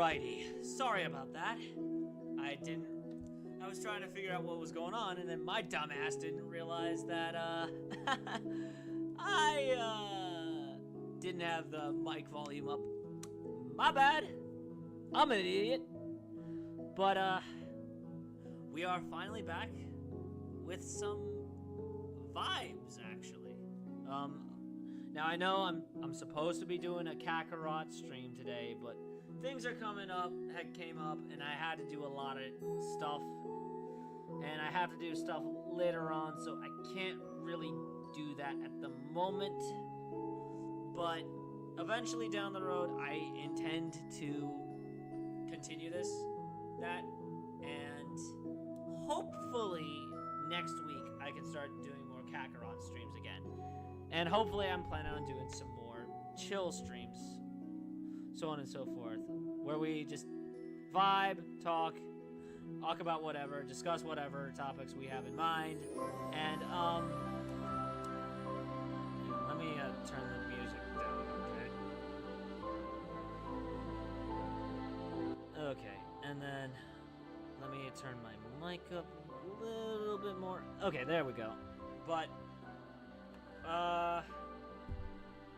Alrighty, sorry about that. I didn't. I was trying to figure out what was going on, and then my dumbass didn't realize that, I, didn't have the mic volume up. My bad. I'm an idiot. But, we are finally back with some vibes, actually. Now I know I'm supposed to be doing a Kakarot stream today, but things are coming up, came up, and I had to do a lot of stuff. And I have to do stuff later on, so I can't really do that at the moment. But eventually down the road, I intend to continue that, and hopefully next week I can start doing more Kakarot streams again. And hopefully I'm planning on doing some more chill streams, so on and so forth, where we just vibe, talk about whatever, discuss whatever topics we have in mind, and let me turn the music down, okay? Okay, and then let me turn my mic up a little bit more. Okay, there we go. But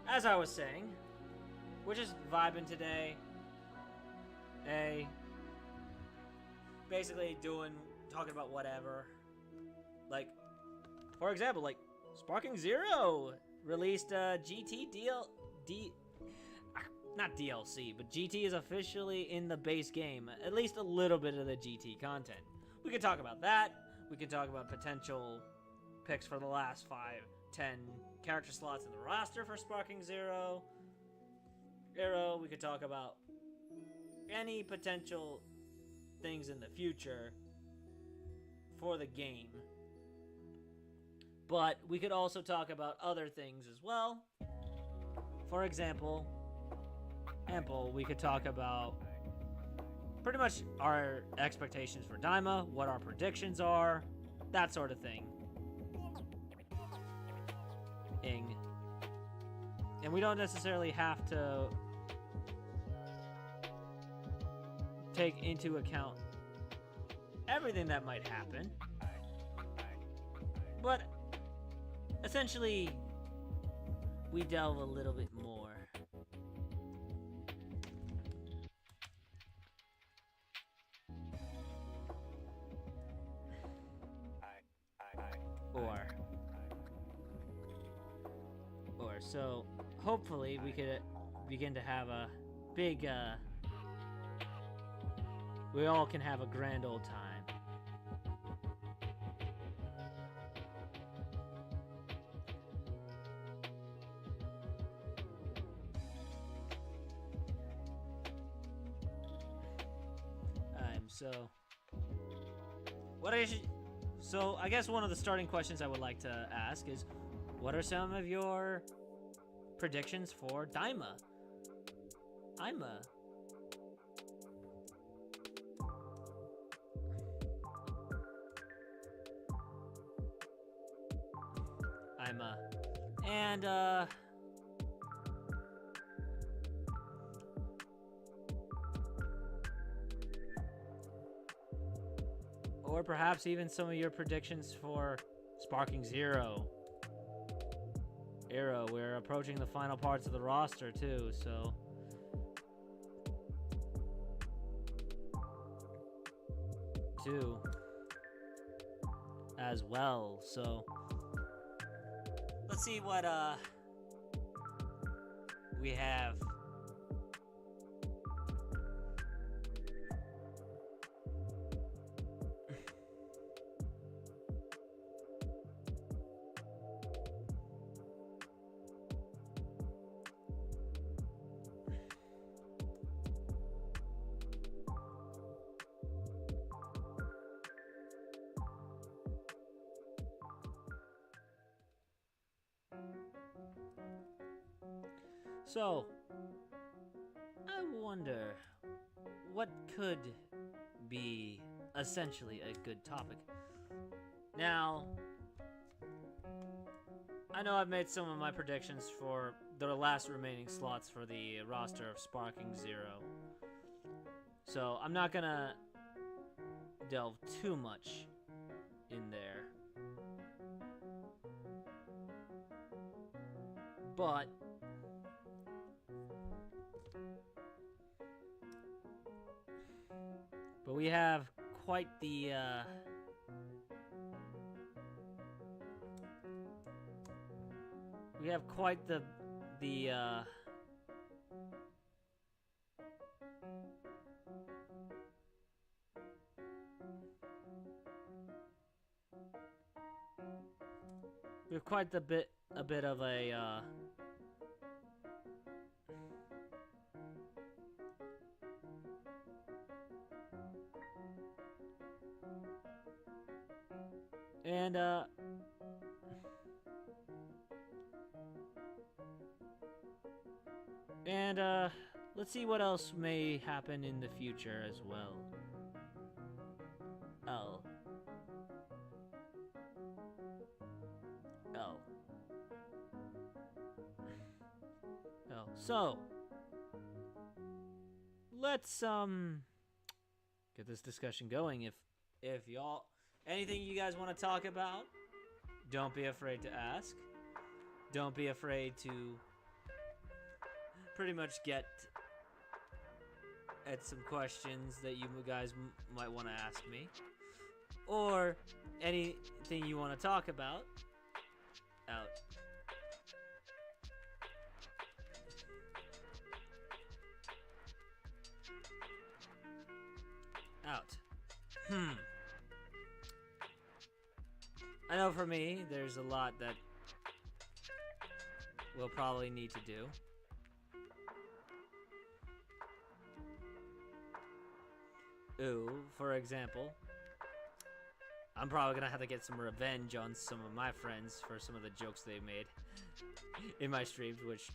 as I was saying, we're just vibing today. Basically talking about whatever. Like, for example, like, Sparking Zero released GT not DLC, but GT is officially in the base game. At least a little bit of the GT content. We could talk about that. We could talk about potential picks for the last 5, 10 character slots in the roster for Sparking Zero. We could talk about any potential things in the future for the game. But we could also talk about other things as well. For example, we could talk about pretty much our expectations for Daima, what our predictions are, that sort of thing. And we don't necessarily have to take into account everything that might happen, but essentially we delve a little bit more. Or so hopefully we could begin to have a big we all can have a grand old time. So I guess one of the starting questions I would like to ask is, what are some of your predictions for Daima? And or perhaps even some of your predictions for Sparking Zero. We're approaching the final parts of the roster too, so as well. So let's see what we have. So, I wonder what could be essentially a good topic. Now, I know I've made some of my predictions for the last remaining slots for the roster of Sparking Zero. So I'm not gonna delve too much in there. But we have quite the we have quite the we have quite a bit of a and let's see what else may happen in the future as well. Oh. So let's get this discussion going. If y'all anything you guys want to talk about, don't be afraid to ask. Don't be afraid to pretty much get at some questions that you guys might want to ask me, or anything you want to talk about. Out. I know for me, there's a lot that we'll probably need to do. Ooh, for example, I'm probably gonna have to get some revenge on some of my friends for some of the jokes they made in my streams, which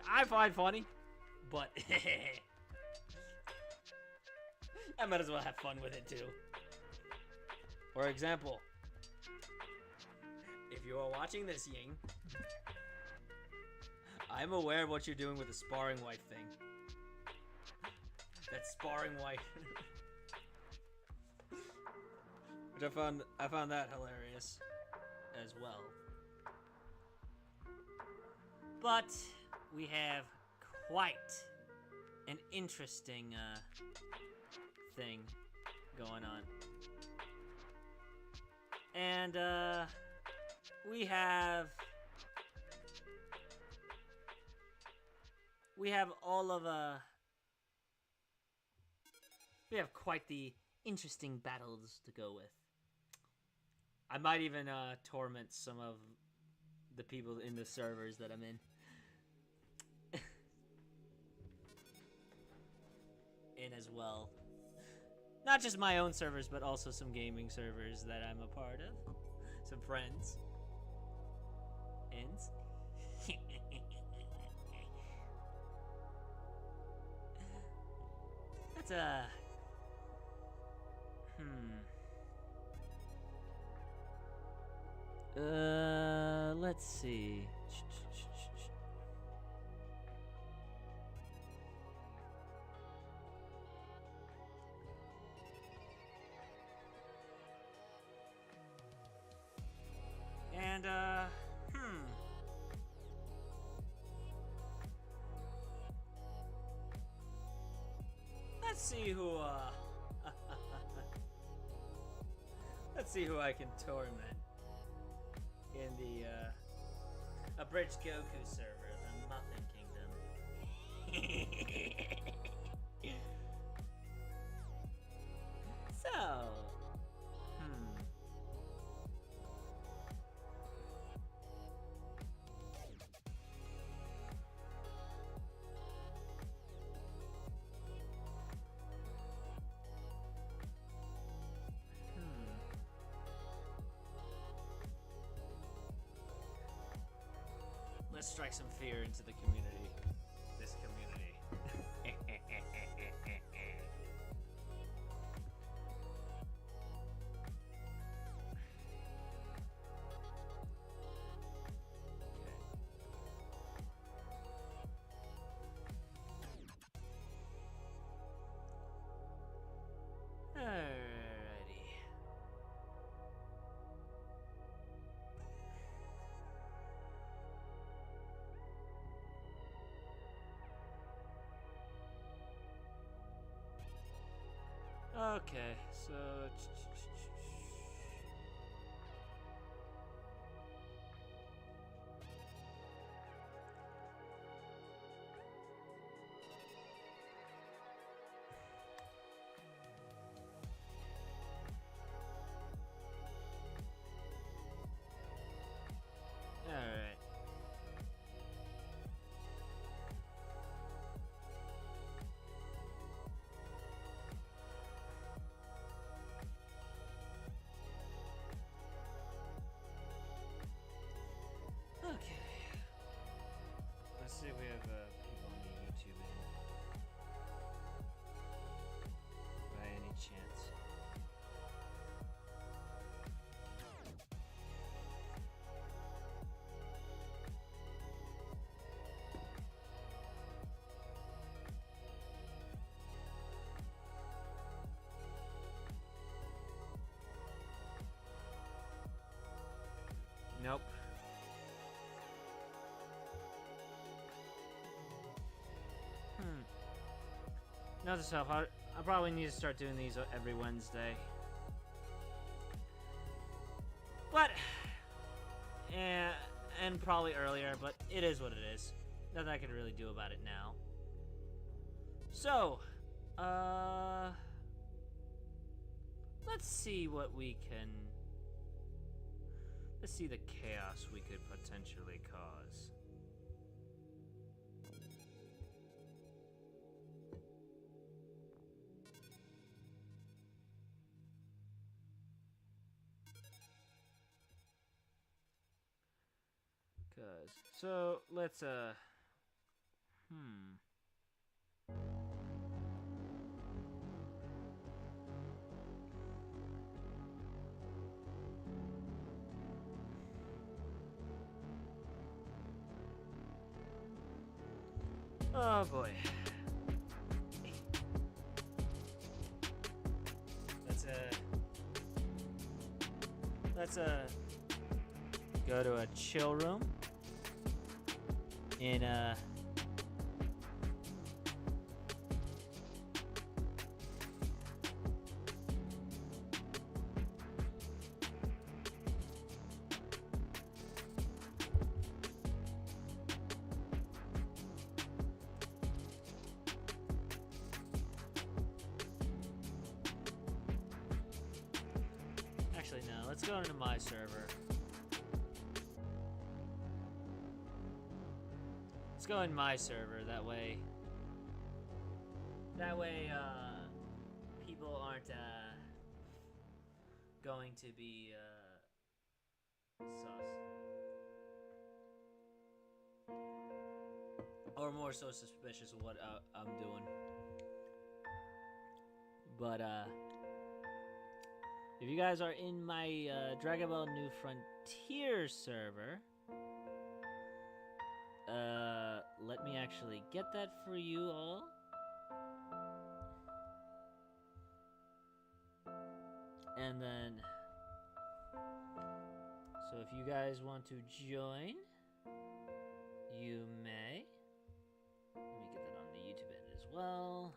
I find funny, but I might as well have fun with it too. For example, if you are watching this, Ying, I'm aware of what you're doing with the sparring wife thing. That sparring wife. Which I found that hilarious as well. But we have quite an interesting thing going on. And we have all of we have quite the interesting battles to go with. I might even torment some of the people in the servers that I'm in. As well. Not just my own servers, but also some gaming servers that I'm a part of. Some friends. Ends. That's a... let's see. And, let's see who, let's see who I can torment in the, Abridged Goku server, the Muffin Kingdom. So, let's strike some fear into the community. This community. Okay, so all right. Okay. Let's see if we have people on the YouTube by any chance. Nope. Note to self, I probably need to start doing these every Wednesday. But, and probably earlier, but it is what it is. Nothing I can really do about it now. So, let's see what we can... Let's see the chaos we could potentially cause. So, let's, oh boy. Let's go to a chill room in actually no, let's go into my server. Let's go in my server, that way people aren't going to be sus. Or more so suspicious of what I'm doing. But if you guys are in my Dragon Ball New Frontier server, let me actually get that for you all. And then, so if you guys want to join, you may. Let me get that on the YouTube end as well.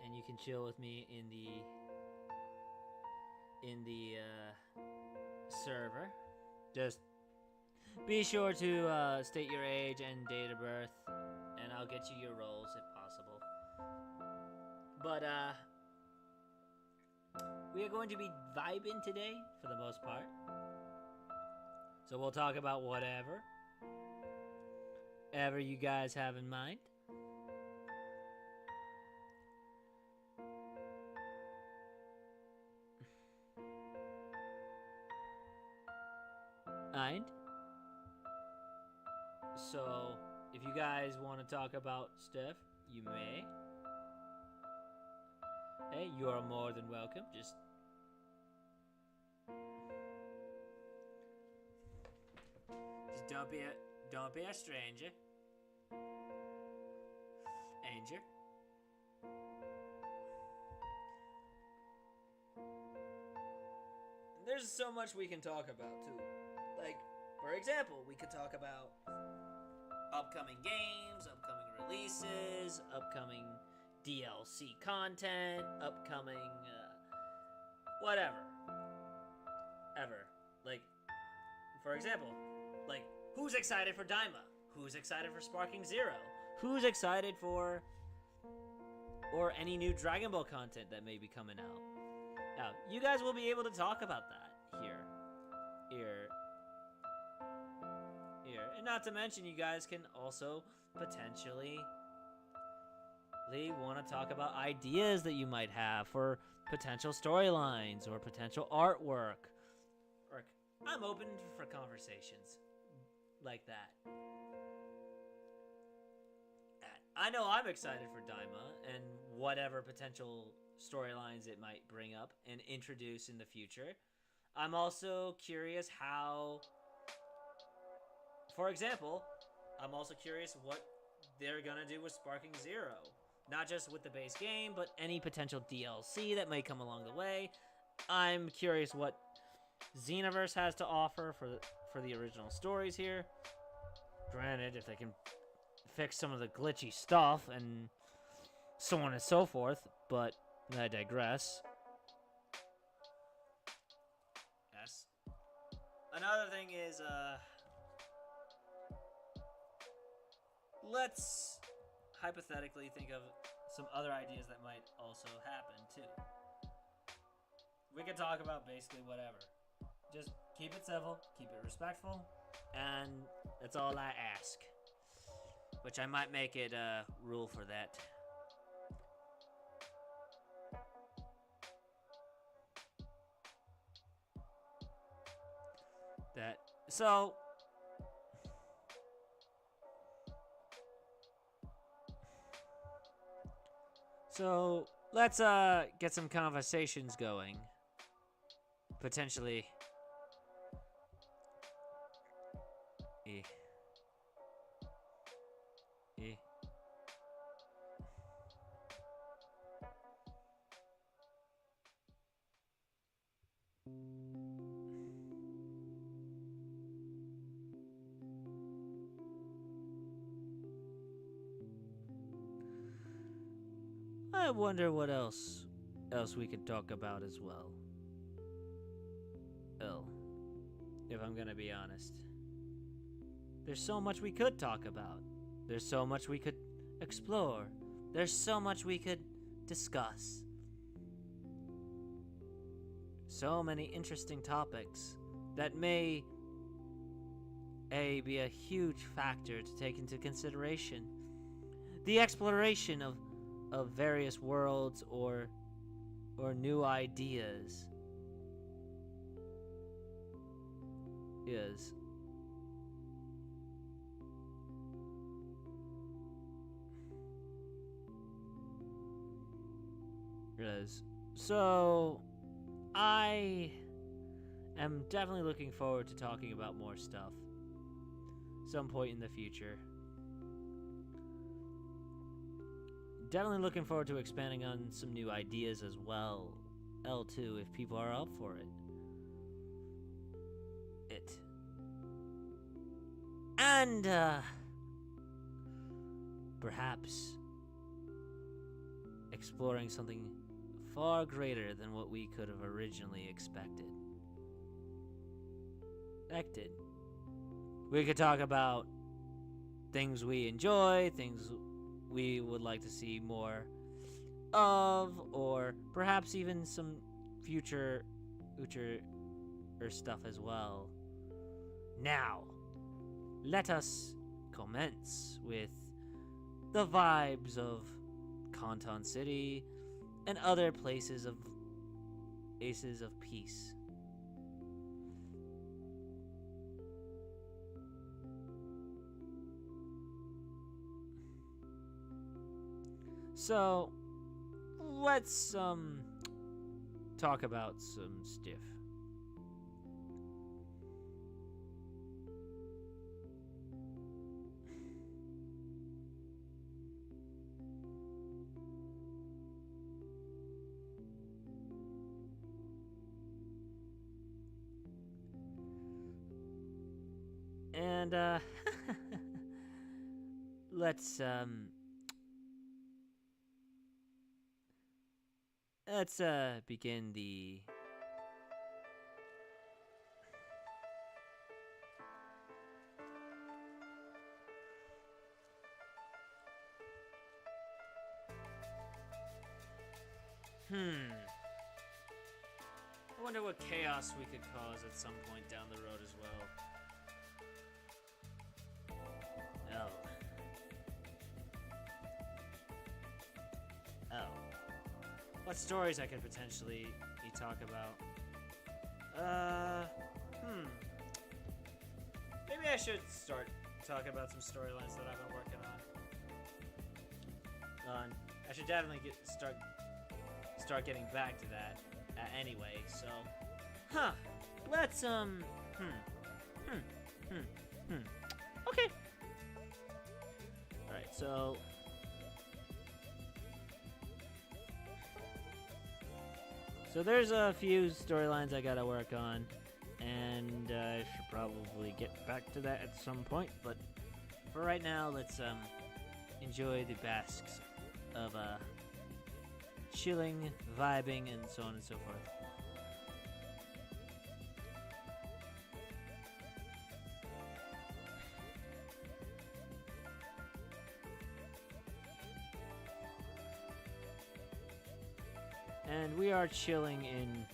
And you can chill with me in the server. Just be sure to state your age and date of birth, and I'll get you your roles if possible. But we are going to be vibing today for the most part. So we'll talk about whatever you guys have in mind. And so, if you guys want to talk about stuff, you may. Hey, you are more than welcome. Just don't be a stranger. Anger. There's so much we can talk about too. Like, for example, we could talk about upcoming games, upcoming releases, upcoming DLC content, upcoming, whatever. Ever. Like, for example, like, who's excited for Daima? Who's excited for Sparking Zero? Who's excited for, or any new Dragon Ball content that may be coming out? Now, you guys will be able to talk about that here. And not to mention, you guys can also potentially want to talk about ideas that you might have for potential storylines or potential artwork. Or I'm open for conversations like that. I know I'm excited for Daima and whatever potential storylines it might bring up and introduce in the future. I'm also curious how, for example, I'm also curious what they're gonna do with Sparking Zero. Not just with the base game, but any potential DLC that may come along the way. I'm curious what Xenoverse has to offer for the original stories here. Granted, if they can fix some of the glitchy stuff and so on and so forth, but I digress. Yes. Another thing is, let's hypothetically think of some other ideas that might also happen, too. We can talk about basically whatever. Just keep it civil, keep it respectful, and that's all I ask. Which I might make it a rule for that. So let's get some conversations going. Potentially. I wonder what else we could talk about as well. If I'm gonna be honest. There's so much we could talk about. There's so much we could explore. There's so much we could discuss. So many interesting topics that may be a huge factor to take into consideration. The exploration of various worlds or new ideas is so I am definitely looking forward to talking about more stuff some point in the future. Definitely looking forward to expanding on some new ideas as well. L2, if people are up for it. And, perhaps exploring something far greater than what we could have originally expected. We could talk about things we enjoy, things we would like to see more of, or perhaps even some future stuff as well. Now, let us commence with the vibes of Canton City and other places of Aces of Peace. So, let's talk about some stuff. And let's let's begin the I wonder what chaos we could cause at some point down the road as well. Oh. What stories I could potentially talk about? Maybe I should start talking about some storylines that I've been working on. I should definitely start getting back to that anyway. So, let's Okay. All right. So there's a few storylines I gotta work on, and I should probably get back to that at some point. But for right now, let's enjoy the basks of chilling, vibing, and so on and so forth. And we are chilling in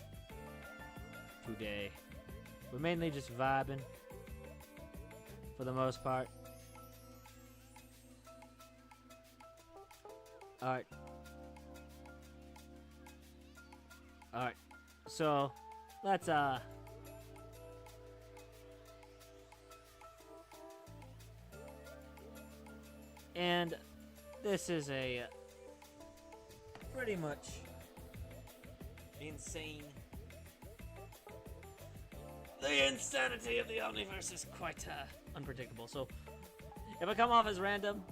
today. We're mainly just vibing for the most part. Alright. Alright. So let's and this is a pretty much insane. The insanity of the Omniverse is quite unpredictable. So if I come off as random,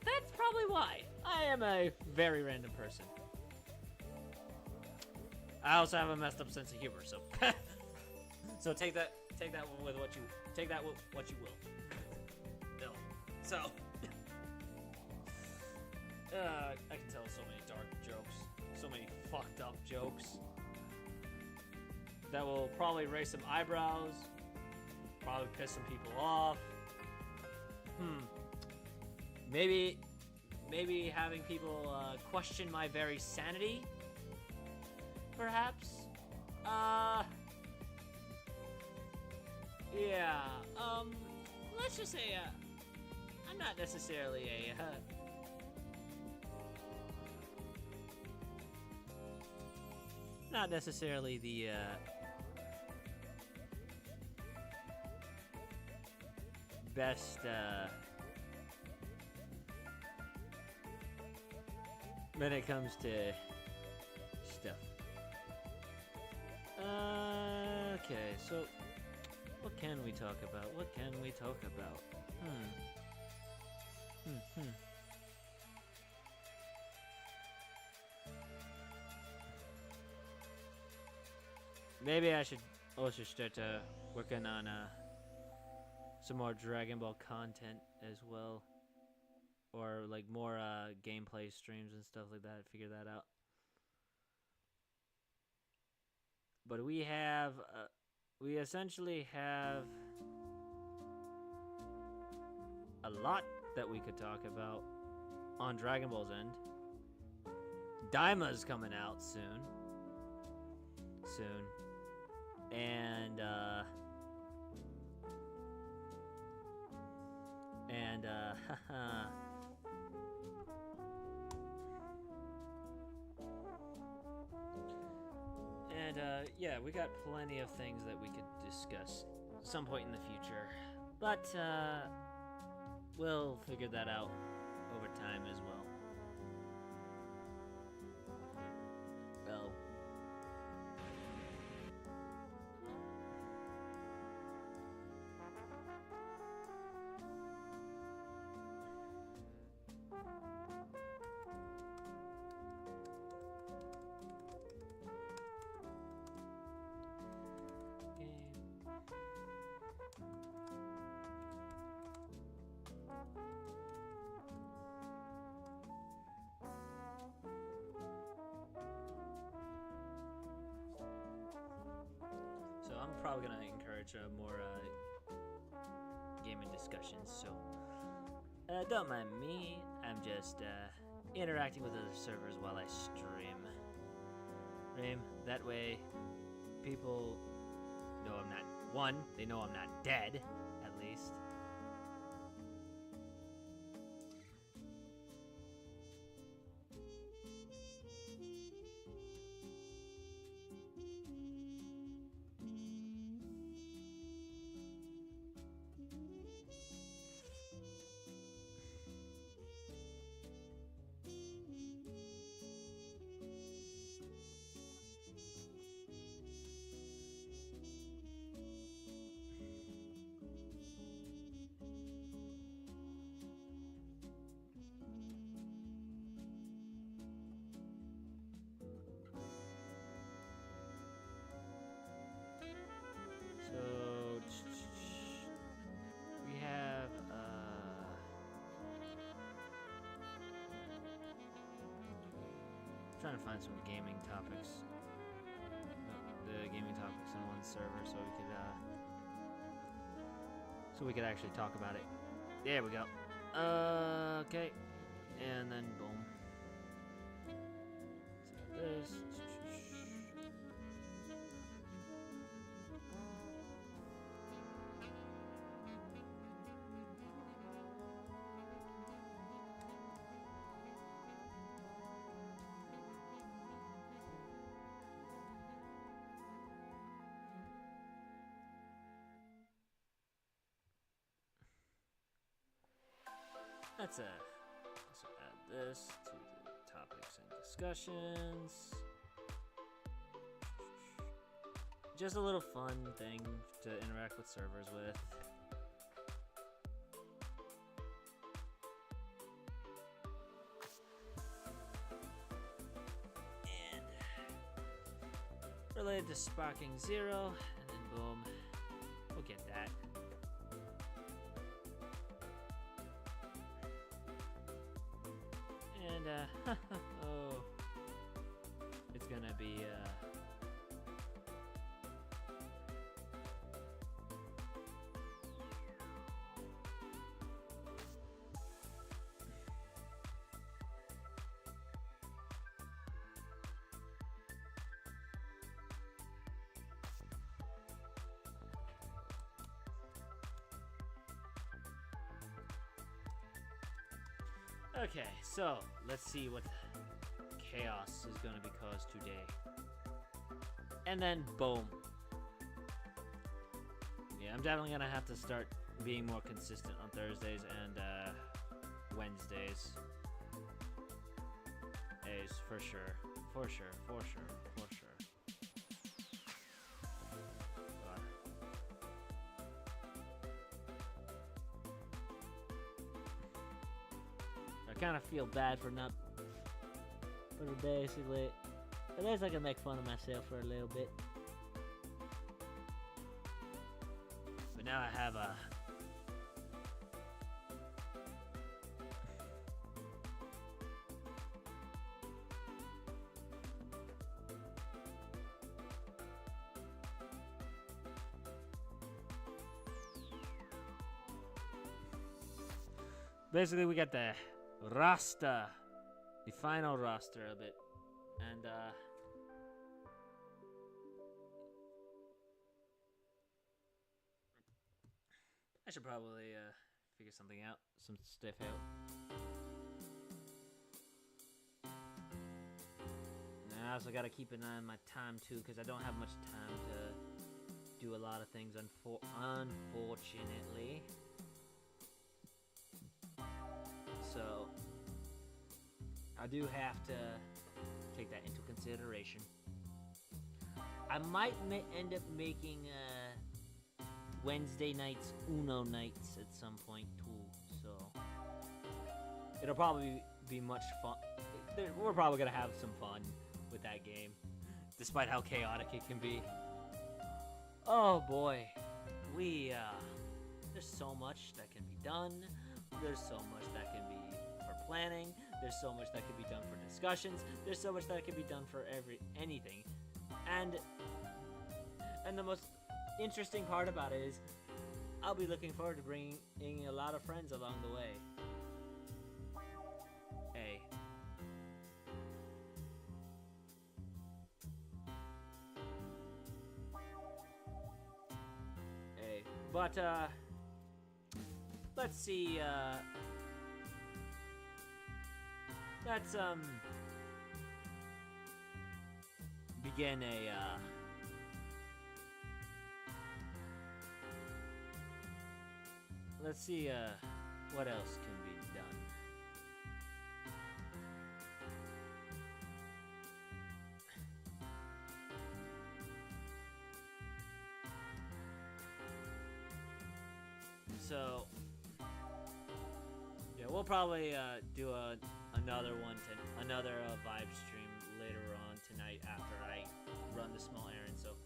that's probably why. I am a very random person. I also have a messed up sense of humor, so so take that with what you will. No. So I can tell so many dark jokes, so many fucked up jokes that will probably raise some eyebrows, probably piss some people off. Maybe having people question my very sanity, perhaps. Yeah. Let's just say I'm not necessarily not necessarily the best when it comes to stuff. Okay, so what can we talk about? Maybe I should also start working on some more Dragon Ball content as well, or like more gameplay streams and stuff like that. Figure that out. But we essentially have a lot that we could talk about on Dragon Ball's end. Daima's coming out soon. And yeah, we got plenty of things that we could discuss some point in the future, but we'll figure that out over time as well. Well, probably gonna encourage more gaming discussions. So don't mind me. I'm just interacting with other servers while I stream. That way, people know I'm not. One, they know I'm not dead, at least. So we have trying to find some gaming topics. The gaming topics on one server so we could actually talk about it. There we go. Okay. And then boom. So this. Let's also add this to the topics and discussions. Just a little fun thing to interact with servers with. And related to Sparking Zero, and then boom, we'll get that. And oh, it's gonna be okay, so let's see what chaos is going to be caused today. And then, boom. Yeah, I'm definitely going to have to start being more consistent on Thursdays and Wednesdays. Is for sure. For sure. I kind of feel bad for basically. At least I can make fun of myself for a little bit. But now I have a... Basically, we got the roster, the final roster of it, and I should probably figure something out, some stuff out. And I also gotta keep an eye on my time too, because I don't have much time to do a lot of things, unfortunately. So I do have to take that into consideration. I might end up making Wednesday nights Uno nights at some point too, so it'll probably be much fun. We're probably gonna have some fun with that game, despite how chaotic it can be. Oh boy, there's so much that can be done. There's so much that can be for planning. There's so much that can be done for discussions. There's so much that can be done for anything. And the most interesting part about it is I'll be looking forward to bringing a lot of friends along the way. Hey. Hey. But, let's see, let's, begin a, let's see, what else can be done. So, yeah, we'll probably, do another one, another vibe stream later on tonight after I run the small errand, so.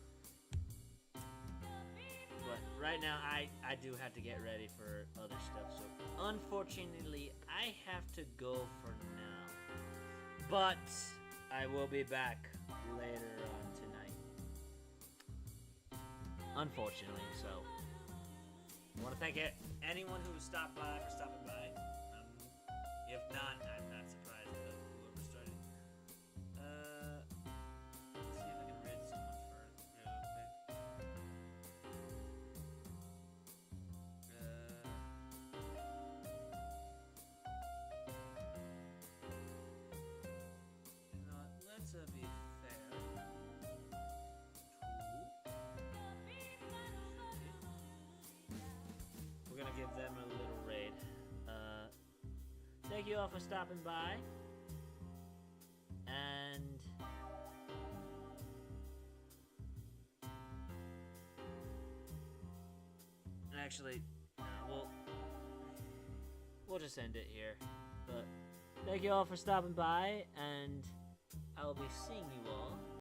But right now, I do have to get ready for other stuff, so unfortunately, I have to go for now. But I will be back later on tonight. Unfortunately, so I want to thank anyone who stopped by for stopping by. If not, I'm not surprised at whoever started. Let's see if I can read someone for real quick. You know what? Let's be fair. We're gonna give them a little raid. Thank you all for stopping by. And actually, we'll just end it here. But thank you all for stopping by, and I will be seeing you all